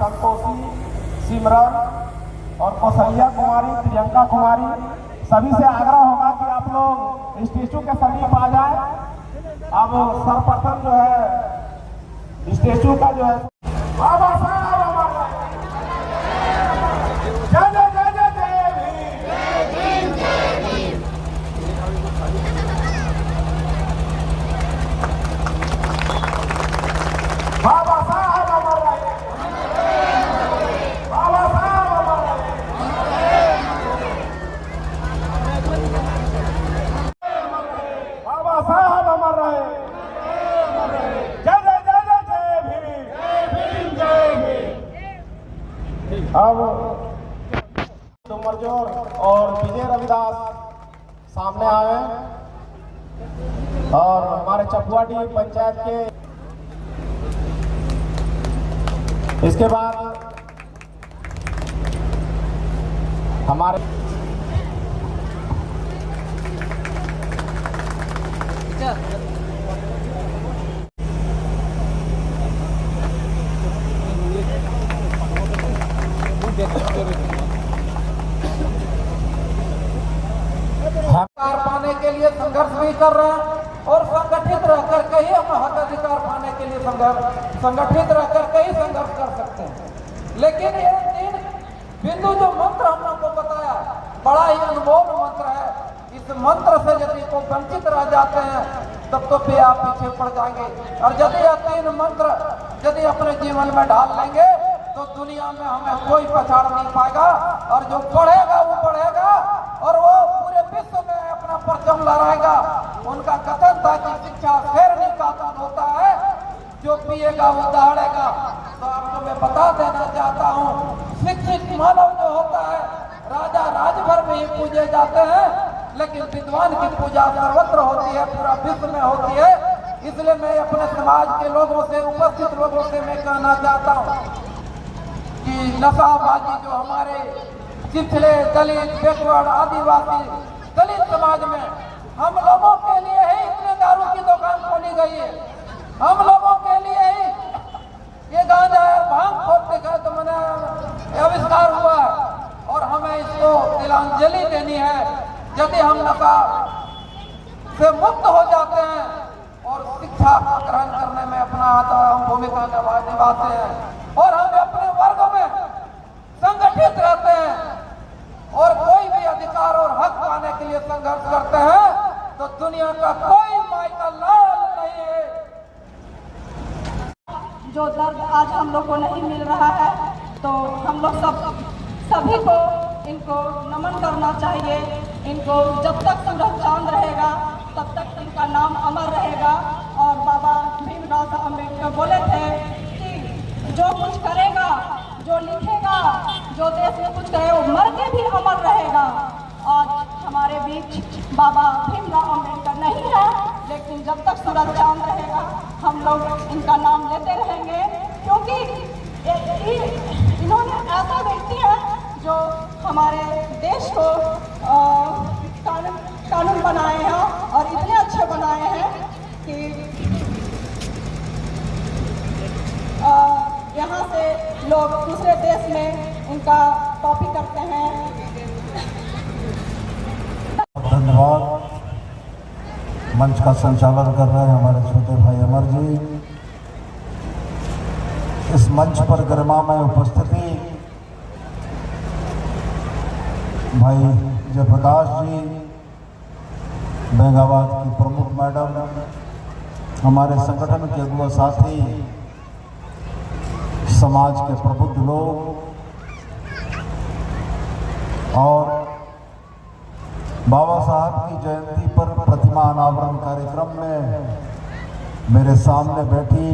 संतोषी, सिमरन और कौशल्या कुमारी, प्रियंका कुमारी, सभी से आग्रह होगा कि आप लोग स्टेचू के समीप आ जाए। अब सर्वप्रथम जो है स्टेचू का जो है बाबा साहब हमारा जय जय जय जय जय भीम, बाबा साहब हमारा, बाबा साहब हमारा, बाबा साहब हमारा, जय जय जय जय जय भीम, जय भीम। अब डुमरजोर और विजय रविदास सामने आए और हमारे चपुआडी पंचायत के, इसके बाद हमारे अधिकार पाने के लिए संघर्ष भी कर रहे हैं और संगठित रह करके ही हम हक अधिकार पाने के लिए संगठित रह करके ही संघर्ष कर सकते हैं। लेकिन ये 3 बिंदु जो मंत्र हम लोग को बताया बड़ा ही अनमोल मंत्र है। इस मंत्र से यदि को वंचित रह जाते हैं तब तो फिर आप पीछे पड़ जाएंगे। और यदि यह 3 मंत्र यदि अपने जीवन में ढाल लेंगे तो दुनिया में हमें कोई पछाड़ नहीं पाएगा और जो पढ़ेगा वो बढ़ेगा और वो पूरे विश्व में अपना परचम लहराएगा। उनका कथन था कि शिक्षा शेरनी का कान होता है, जो पिएगा वो दहाड़ेगा। तो आपको मैं बता देना चाहता हूँ, शिक्षित मानव जो होता है राजा राजभर में ही पूजे जाते हैं, लेकिन विद्वान की पूजा सर्वत्र होती है, पूरा विश्व में होती है। इसलिए मैं अपने समाज के लोगों से, उपस्थित लोगों से मैं कहना चाहता हूँ कि नशाबाजी जो हमारे चिथड़े, दलित, बैकवर्ड, आदिवासी, दलित समाज में हम लोगों के लिए ही इतने दारू की दुकान खोली गई है। हम लोगों के लिए ही ये गांजा है, भांग खोदते गए तो मैंने आविष्कार हुआ है और हमें इसको तिलांजलि देनी है। यदि हम नशा से मुक्त हो जाते हैं और शिक्षा ग्रहण करने में अपना भूमिका निभाते हैं और हम अपने वर्ग में संगठित रहते हैं और कोई भी अधिकार और हक पाने के लिए संघर्ष करते हैं तो दुनिया का कोई माई का लाल नहीं है। जो दर्द आज हम लोग को नहीं मिल रहा है तो हम लोग सभी को इनको नमन करना चाहिए। इनको जब तक सूरज चांद रहेगा तब तक इनका नाम अमर रहेगा। और बाबा भीमराव अम्बेडकर बोले थे कि जो कुछ करेगा, जो लिखेगा, जो देश में कुछ करे वो मर के भी अमर रहेगा। आज हमारे बीच बाबा भीमराव अम्बेडकर नहीं है, लेकिन जब तक सूरज चांद रहेगा हम लोग इनका नाम लेते रहेंगे, क्योंकि इन्होंने ऐसा व्यक्ति है जो हमारे देश को कानून बनाए हैं और इतने अच्छे बनाए हैं कि यहाँ से लोग दूसरे देश में इनका कॉपी करते हैं। धन्यवाद। मंच का संचालन कर रहे हैं हमारे छोटे भाई अमर जी। इस मंच पर गरिमामय उपस्थिति भाई जयप्रकाश जी, बेंगाबाद की प्रमुख मैडम, हमारे संगठन के अगुआ साथी, समाज के प्रबुद्ध लोग और बाबा साहब की जयंती पर प्रतिमा अनावरण कार्यक्रम में मेरे सामने बैठी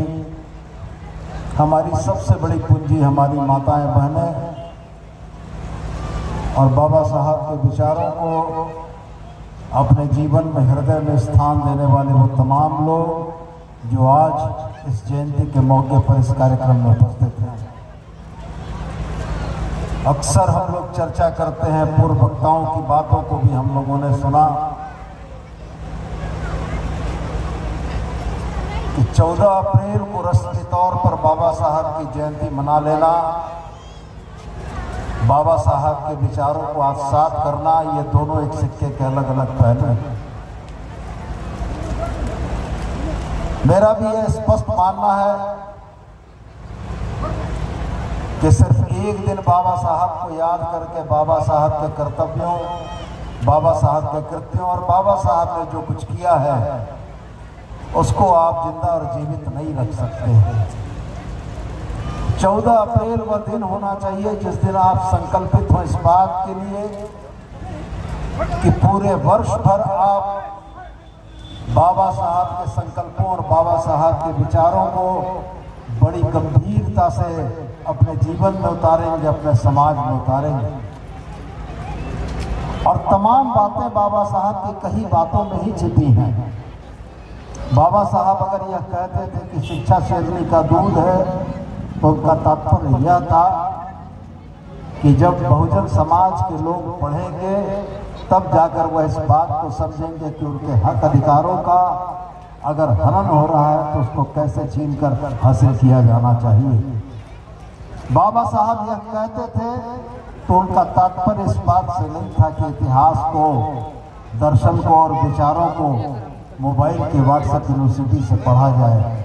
हमारी सबसे बड़ी पूंजी हमारी माताएं, बहनें और बाबा साहब के विचारों को अपने जीवन में हृदय में स्थान देने वाले वो तमाम लोग जो आज इस जयंती के मौके पर इस कार्यक्रम में उपस्थित हैं। अक्सर हम लोग चर्चा करते हैं, पूर्व वक्ताओं की बातों को भी हम लोगों ने सुना कि 14 अप्रैल को रस्मी तौर पर बाबा साहब की जयंती मना लेना, बाबा साहब के विचारों को आत्मसात करना, ये दोनों एक सिक्के के अलग अलग पहलू हैं। मेरा भी यह स्पष्ट मानना है कि सिर्फ एक दिन बाबा साहब को याद करके बाबा साहब के कर्तव्यों, बाबा साहब के कृत्यों और बाबा साहब ने जो कुछ किया है उसको आप जिंदा और जीवित नहीं रख सकते हैं। 14 अप्रैल वह दिन होना चाहिए जिस दिन आप संकल्पित हो इस बात के लिए कि पूरे वर्ष भर आप बाबा साहब के संकल्पों और बाबा साहब के विचारों को बड़ी गंभीरता से अपने जीवन में उतारेंगे, अपने समाज में उतारेंगे। और तमाम बातें बाबा साहब की कही बातों में ही छिपी हैं। बाबा साहब अगर यह कहते थे कि शिक्षा शेरनी का दूध है, तो उनका तात्पर्य यह था कि जब बहुजन समाज के लोग पढ़ेंगे तब जाकर वह इस बात को समझेंगे कि उनके हक अधिकारों का अगर हनन हो रहा है तो उसको कैसे छीन कर हासिल किया जाना चाहिए। बाबा साहब यह कहते थे तो उनका तात्पर्य इस बात से नहीं था कि इतिहास को, दर्शन को और विचारों को मोबाइल के व्हाट्सएप यूनिवर्सिटी से पढ़ा जाए।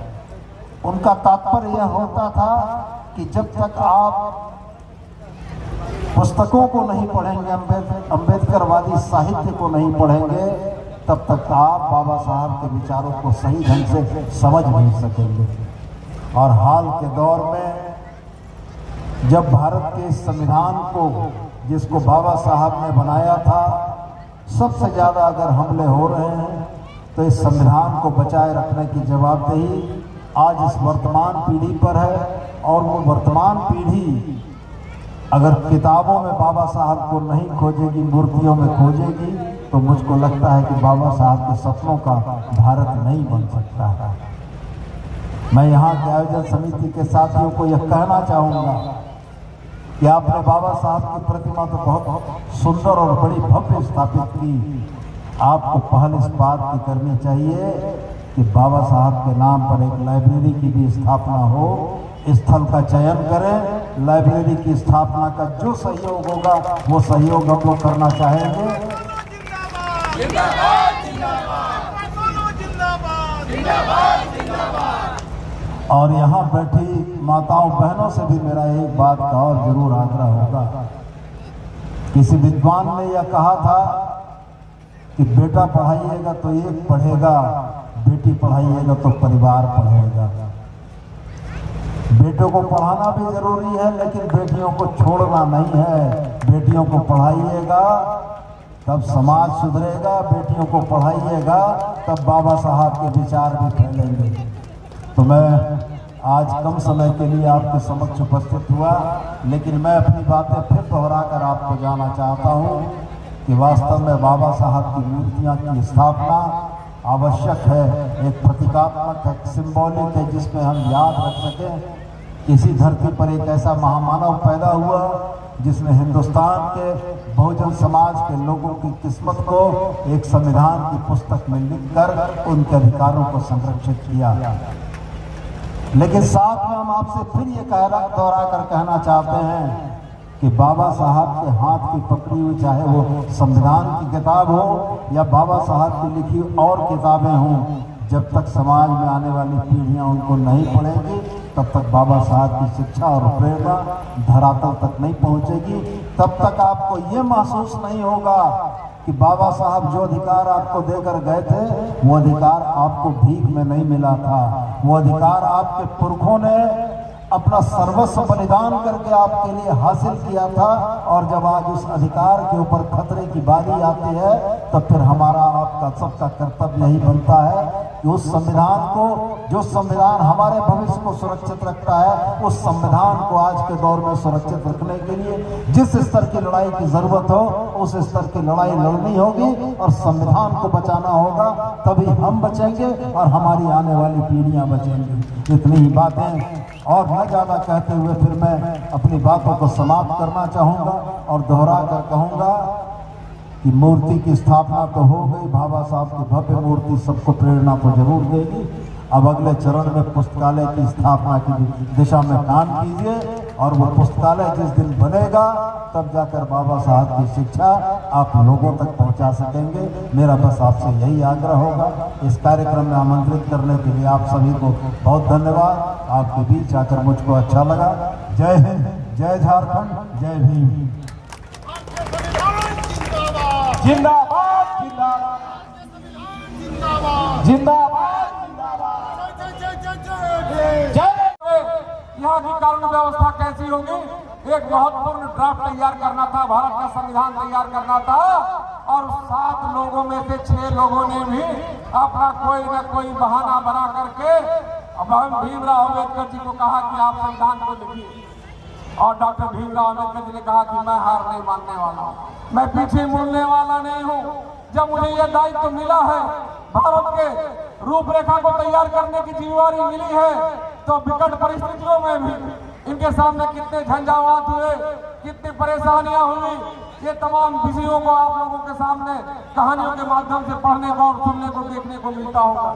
उनका तात्पर्य यह होता था कि जब तक आप पुस्तकों को नहीं पढ़ेंगे, अम्बेडकरवादी साहित्य को नहीं पढ़ेंगे, तब तक आप बाबा साहब के विचारों को सही ढंग से समझ नहीं सकेंगे। और हाल के दौर में जब भारत के संविधान को, जिसको बाबा साहब ने बनाया था, सबसे ज़्यादा अगर हमले हो रहे हैं तो इस संविधान को बचाए रखने की जवाबदेही आज इस वर्तमान पीढ़ी पर है। और वो वर्तमान पीढ़ी अगर किताबों में बाबा साहब को नहीं खोजेगी, मूर्तियों में खोजेगी, तो मुझको लगता है कि बाबा साहब के सपनों का भारत नहीं बन सकता है। मैं यहाँ के आयोजन समिति के साथियों को यह कहना चाहूँगा कि आपने बाबा साहब की प्रतिमा तो बहुत सुंदर और बड़ी भव्य स्थापित की, आपको पहल इस बात की करनी चाहिए कि बाबा साहब के नाम पर एक लाइब्रेरी की भी स्थापना हो, स्थल का चयन करें। लाइब्रेरी की स्थापना का जो सहयोग होगा वो सहयोग हम लोग करना चाहेंगे। और यहाँ बैठी माताओं बहनों से भी मेरा एक बात का और जरूर आग्रह होगा। किसी विद्वान ने यह कहा था कि बेटा पढ़ाइएगा तो एक पढ़ेगा, बेटी पढ़ाइएगा तो परिवार पढ़ेगा। बेटों को पढ़ाना भी जरूरी है, लेकिन बेटियों को छोड़ना नहीं है। बेटियों को पढ़ाइएगा तब समाज सुधरेगा, बेटियों को पढ़ाइएगा तब बाबा साहब के विचार भी फैलेंगे। तो मैं आज कम समय के लिए आपके समक्ष उपस्थित हुआ, लेकिन मैं अपनी बातें फिर दोहरा कर आपको जाना चाहता हूँ कि वास्तव में बाबा साहब की मूर्तियाँ की स्थापना आवश्यक है, एक प्रतीकात्मक, एक सिंबॉलिक है, जिसमें हम याद रख सकें किसी धरती पर एक ऐसा महामानव पैदा हुआ जिसने हिंदुस्तान के बहुजन समाज के लोगों की किस्मत को एक संविधान की पुस्तक में लिखकर उनके अधिकारों को संरक्षित किया। लेकिन साथ में हम आपसे फिर ये दोहरा कर कहना चाहते हैं कि बाबा साहब के हाथ की पकड़ी हुई, चाहे वो संविधान की किताब हो या बाबा साहब की लिखी और किताबें हों, जब तक समाज में आने वाली पीढ़ियां उनको नहीं पढ़ेंगी तब तक बाबा साहब की शिक्षा और प्रेरणा धरातल तक नहीं पहुंचेगी। तब तक आपको ये महसूस नहीं होगा कि बाबा साहब जो अधिकार आपको देकर गए थे वो अधिकार आपको भीख में नहीं मिला था, वो अधिकार आपके पुरखों ने अपना सर्वस्व बलिदान करके आपके लिए हासिल किया था। और जब आज उस अधिकार के ऊपर खतरे की बारी आती है तब फिर हमारा आपका सबका कर्तव्य यही बनता है कि उस संविधान को, जो संविधान हमारे भविष्य को सुरक्षित रखता है, उस संविधान को आज के दौर में सुरक्षित रखने के लिए जिस स्तर की लड़ाई की जरूरत हो उस स्तर की लड़ाई लड़नी होगी और संविधान को बचाना होगा। तभी हम बचेंगे और हमारी आने वाली पीढ़ियां बचेंगी। इतनी ही बातें और न ज़्यादा कहते हुए फिर मैं अपनी बातों को समाप्त करना चाहूँगा और दोहरा कर कहूँगा कि मूर्ति की स्थापना तो हो गई, बाबा साहब की भव्य मूर्ति सबको प्रेरणा तो जरूर देगी। अब अगले चरण में पुस्तकालय की स्थापना की दिशा में काम कीजिए और वो पुस्तकालय जिस दिन बनेगा तब जाकर बाबा साहब की शिक्षा आप लोगों तक पहुंचा सकेंगे। मेरा बस आपसे यही आग्रह होगा। इस कार्यक्रम में आमंत्रित करने के लिए आप सभी को बहुत धन्यवाद। आपके बीच आकर मुझको अच्छा लगा। जय हिंद, जय झारखंड, जय भीम। जिंदाबाद जिंदाबाद जिंदाबाद यहाँ की कानून व्यवस्था कैसी होगी? एक महत्वपूर्ण ड्राफ्ट तैयार करना था, भारत का संविधान तैयार करना था और 7 लोगों में से 6 लोगों ने भी अपना कोई न कोई बहाना बना करके भीमराव अम्बेडकर जी को कहा कि आप संविधान को लिखिए और डॉक्टर भीमराव अम्बेडकर जी ने कहा कि मैं हार नहीं मानने वाला हूँ, मैं पीछे मुड़ने वाला नहीं हूँ। जब मुझे यह दायित्व मिला है, भारत के रूपरेखा को तैयार करने की जिम्मेवारी मिली है, तो विकट परिस्थितियों में भी इनके सामने कितने झंझावात हुए, कितनी परेशानियां हुई, ये तमाम विषयों को आप लोगों के सामने कहानियों के माध्यम से पढ़ने को और सुनने को देखने को मिलता होगा।